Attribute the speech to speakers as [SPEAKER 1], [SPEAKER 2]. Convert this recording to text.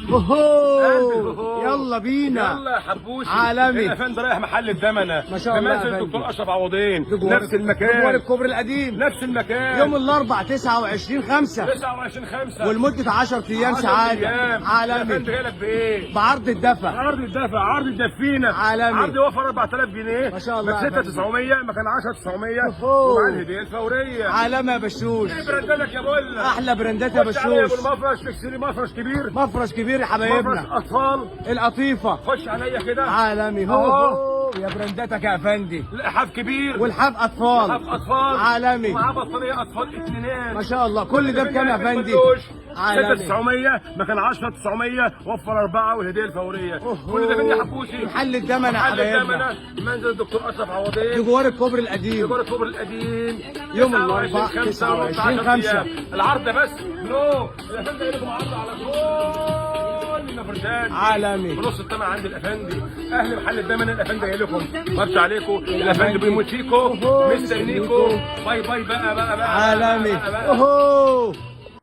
[SPEAKER 1] اوهو يلا بينا.
[SPEAKER 2] يلا يا حبوشي.
[SPEAKER 1] عالمي.
[SPEAKER 2] الافندي رايح محل الدمنه
[SPEAKER 1] ما شاء الله يا
[SPEAKER 2] بمنزل
[SPEAKER 1] أفندي.
[SPEAKER 2] الدكتور اشرف عوضين،
[SPEAKER 1] جوار
[SPEAKER 2] نفس المكان،
[SPEAKER 1] جوار الكوبري القديم،
[SPEAKER 2] نفس المكان.
[SPEAKER 1] يوم الاربع 29/5
[SPEAKER 2] 29/5
[SPEAKER 1] ولمده 10 ايام سعاده. عالمي.
[SPEAKER 2] الافندي جاي لك بايه؟
[SPEAKER 1] بعرض الدفع.
[SPEAKER 2] عرض الدفع، عرض الدفينه.
[SPEAKER 1] عالمي.
[SPEAKER 2] عرض يوفر 4000 جنيه
[SPEAKER 1] ما شاء الله
[SPEAKER 2] من
[SPEAKER 1] يا أفندي.
[SPEAKER 2] 6900 مكان 10900
[SPEAKER 1] أوهو.
[SPEAKER 2] ومع الهديه الفوريه.
[SPEAKER 1] عالمي يا بشوش.
[SPEAKER 2] ايه برانداتك يا بولا؟
[SPEAKER 1] احلى براندات يا
[SPEAKER 2] خش عليا
[SPEAKER 1] بشوش.
[SPEAKER 2] بالمفرش، تشتري مفرش كبير،
[SPEAKER 1] مفرش كبير يا
[SPEAKER 2] مفرش
[SPEAKER 1] حبايبنا.
[SPEAKER 2] اطفال.
[SPEAKER 1] القطيفه.
[SPEAKER 2] خش عليا كده.
[SPEAKER 1] عالمي. هو يا برانداتك يا افندي.
[SPEAKER 2] لحاف كبير
[SPEAKER 1] والحاف اطفال.
[SPEAKER 2] لحاف اطفال.
[SPEAKER 1] عالمي.
[SPEAKER 2] ومعاه بطاريه اطفال اتنينات.
[SPEAKER 1] ما شاء الله. كل ده بكام يا افندي؟ عالمي.
[SPEAKER 2] 6900 مكان 10900 وفر 4 والهديه الفوريه.
[SPEAKER 1] أوهو.
[SPEAKER 2] كل ده فين يا حبوشي؟
[SPEAKER 1] محل الدمنه يا
[SPEAKER 2] محل
[SPEAKER 1] حبايبنا.
[SPEAKER 2] الدمنه منزل الدكتور اشرف عوضين،
[SPEAKER 1] جوار الكوبري القديم.
[SPEAKER 2] جوار الكوبري القديم.
[SPEAKER 1] يوم الاربعاء
[SPEAKER 2] 29/5 العرض ده بس نو. الافندي جاي لكم عرض على كل المفرشات
[SPEAKER 1] عالمي.
[SPEAKER 2] بنص الثمن عند الافندي. اهل محل الدمنه الافندي جاي لكم. ماتش عليكم، الافندي بيموت فيكم، مستنيكم. باي باي بقى.
[SPEAKER 1] عالمي.
[SPEAKER 2] بقى.
[SPEAKER 1] اوهو